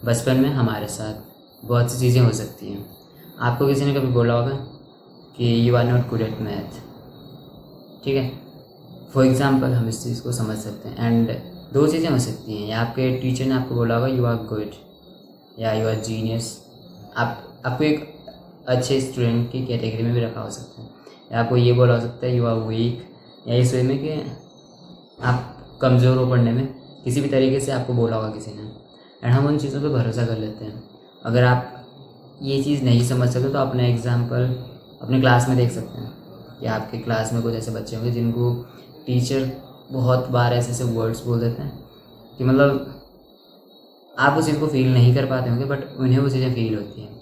बचपन में हमारे साथ बहुत सी चीज़ें हो सकती हैं। आपको किसी ने कभी बोला होगा कि you are not good at math, ठीक है। फॉर एग्ज़ाम्पल हम इस चीज़ को समझ सकते हैं। एंड दो चीज़ें हो सकती हैं, या आपके टीचर ने आपको बोला होगा यू आर गुड या यू आर जीनियस। आपको एक अच्छे स्टूडेंट की कैटेगरी में भी रखा हो सकता है, या आपको ये बोला हो सकता है यू आर वीक, या इस वे में कि आप कमज़ोर हो पढ़ने में, किसी भी तरीके से आपको बोला होगा किसी ने। एंड हम उन चीज़ों पे भरोसा कर लेते हैं। अगर आप ये चीज़ नहीं समझ सकते तो अपने एग्ज़ाम्पल अपने क्लास में देख सकते हैं कि आपके क्लास में कुछ ऐसे बच्चे होंगे जिनको टीचर बहुत बार ऐसे ऐसे वर्ड्स बोल देते हैं कि मतलब आप उस चीज़ को फील नहीं कर पाते होंगे, बट उन्हें वो चीज़ें फील होती हैं,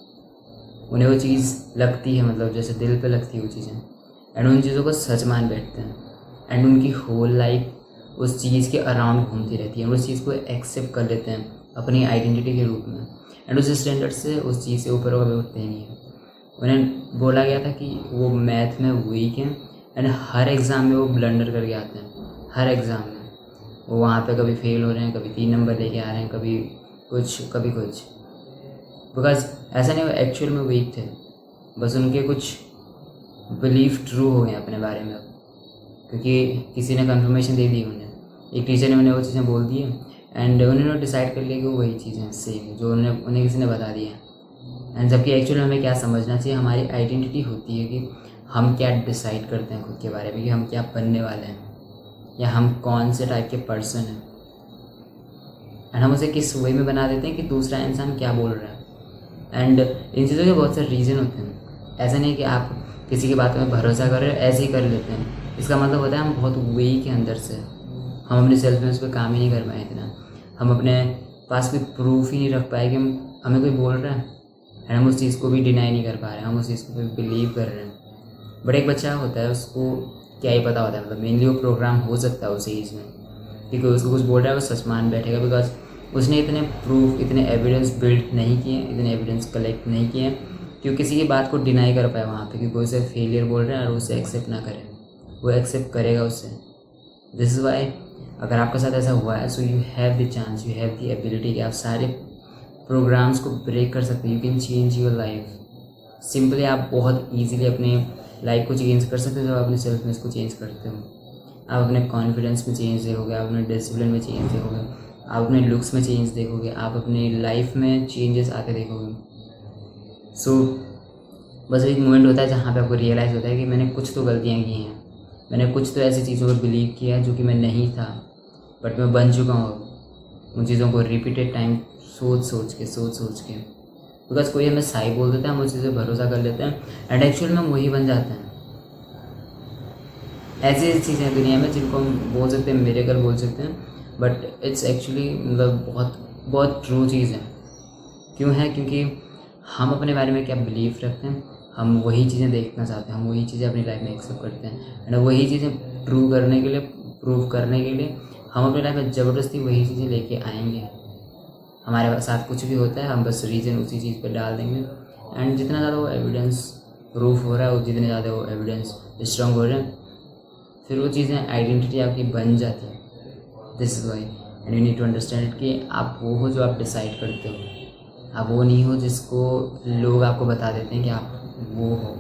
उन्हें वो चीज़ लगती है, मतलब जैसे दिल पे लगती है वो चीज़ें। एंड उन चीज़ों को सच मान बैठते हैं। एंड उनकी होल लाइफ उस चीज़ के अराउंड घूमती रहती है, उस चीज़ को एक्सेप्ट कर लेते हैं अपनी आइडेंटिटी के रूप में। एंड उस स्टैंडर्ड से उस चीज़ से ऊपर कभी उठते ही नहीं है। उन्हें बोला गया था कि वो मैथ में वीक हैं, एंड हर एग्ज़ाम में वो ब्लंडर करके आते हैं। हर एग्ज़ाम में वो वहाँ पे कभी फेल हो रहे हैं, कभी 3 नंबर लेके आ रहे हैं, कभी कुछ। बिकॉज ऐसा नहीं वो एक्चुअल में वीक थे, बस उनके कुछ बिलीफ ट्रू हो गए अपने बारे में, क्योंकि किसी ने कंफर्मेशन दे दी उन्हें, एक टीचर ने उन्हें वो चीज़ें बोल दी है। एंड उन्होंने डिसाइड कर लिया कि वो वही चीज़ें सेम जो उन्हें किसी ने बता दिया। एंड जबकि एक्चुअली हमें क्या समझना चाहिए, हमारी आइडेंटिटी होती है कि हम क्या डिसाइड करते हैं खुद के बारे में, कि हम क्या बनने वाले हैं, या हम कौन से टाइप के पर्सन हैं। एंड हम उसे किस वे में बना देते हैं कि दूसरा इंसान क्या बोल रहा है। एंड इन चीज़ों के बहुत सारे रीज़न होते हैं। ऐसा नहीं कि आप किसी की बातों में भरोसा कर रहे हो ऐसे ही कर लेते हैं। इसका मतलब होता है हम बहुत वीक हैं अंदर से, हम अपने सेल्फ में उस पर काम ही नहीं कर पाए इतना, हम अपने पास कोई प्रूफ ही नहीं रख पाए कि हमें कोई बोल रहा है, एंड हम उस चीज़ को भी डिनाई नहीं कर पा रहे हैं, हम उस चीज़ को भी बिलीव कर रहे हैं। बट एक बच्चा होता है, उसको क्या ही पता होता है, मतलब मेनली वो प्रोग्राम हो सकता है उस एज में कि कोई उसको कुछ बोल रहा है वो सच मान बैठेगा, बिकॉज उसने इतने प्रूफ, इतने एविडेंस बिल्ड नहीं किए, इतने एविडेंस कलेक्ट नहीं किए कि वो किसी की बात को डिनाई कर पाए वहाँ पे, कि कोई उसे फेलियर बोल रहा है और उसे एक्सेप्ट ना करे। वो एक्सेप्ट करेगा उससे। दिस इज़ वाई अगर आपके साथ ऐसा हुआ है, so you have the chance, you have the ability कि आप सारे प्रोग्राम्स को ब्रेक कर सकते हैं। You can change your life. Simply आप बहुत ईजिली अपने लाइफ को चेंज कर सकते हो जब आप अपने सेल्फ में इसको चेंज करते हो। आप अपने कॉन्फिडेंस में चेंज देखोगे, आप अपने डिसिप्लिन में चेंज देखोगे, आप अपने लुक्स में चेंज देखोगे, आप अपनी लाइफ में चेंजेस आते देखोगे। सो बस एक मोमेंट होता है जहाँ पे आपको रियलाइज़ होता है कि मैंने कुछ तो गलतियाँ की हैं, मैंने कुछ तो ऐसी चीज़ों पर बिलीव किया है जो कि मैं नहीं था, बट मैं बन चुका हूँ उन चीज़ों को रिपीटेड टाइम सोच सोच के। बिकॉज कोई हमें सही बोल देता है, हम उस चीज़ पर भरोसा कर लेते हैं, एंड एक्चुअल में हम वही बन जाते हैं। ऐसी चीज़ें हैं दुनिया में जिनको हम बोल सकते हैं मिरेकल बोल सकते हैं, बट इट्स एक्चुअली मतलब बहुत बहुत ट्रू चीज़ है। क्यों है? क्योंकि हम अपने बारे में क्या बिलीव रखते हैं, हम वही चीज़ें देखना चाहते हैं, हम वही चीज़ें अपनी लाइफ में एक्सेप्ट करते हैं, एंड वही चीज़ें प्रूव करने के लिए हम अपनी लाइफ में ज़बरदस्ती वही चीज़ें लेके आएंगे। हमारे साथ कुछ भी होता है, हम बस रीज़न उसी चीज़ पे डाल देंगे, एंड जितना ज़्यादा वो एविडेंस प्रूफ हो रहा है, जितने ज़्यादा वो एविडेंस स्ट्रॉन्ग हो रहे हैं, फिर वो चीज़ें आइडेंटिटी आपकी बन जाती है। This is why and you need to understand कि आप वो हो जो आप डिसाइड करते हो, आप वो नहीं हो जिसको लोग आपको बता देते हैं कि आप वो हो।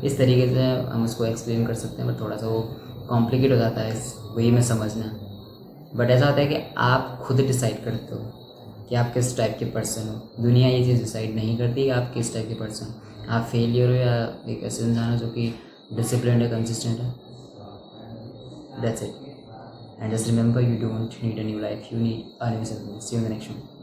इस तरीके से हम उसको एक्सप्लेन कर सकते हैं, बट थोड़ा सा वो कॉम्प्लिकेट हो जाता है इस वही में समझना। बट ऐसा होता है कि आप खुद डिसाइड करते हो कि आप किस टाइप के पर्सन हो। दुनिया ये चीज़ डिसाइड नहीं करती कि आप किस टाइप के पर्सन हो, आप फेलियर हो या एक ऐसे इंसान हो जो कि डिसिप्लिन है, कंसिस्टेंट है। That's it. And just remember, you don't need a new life, you need a new self. See you in the next one.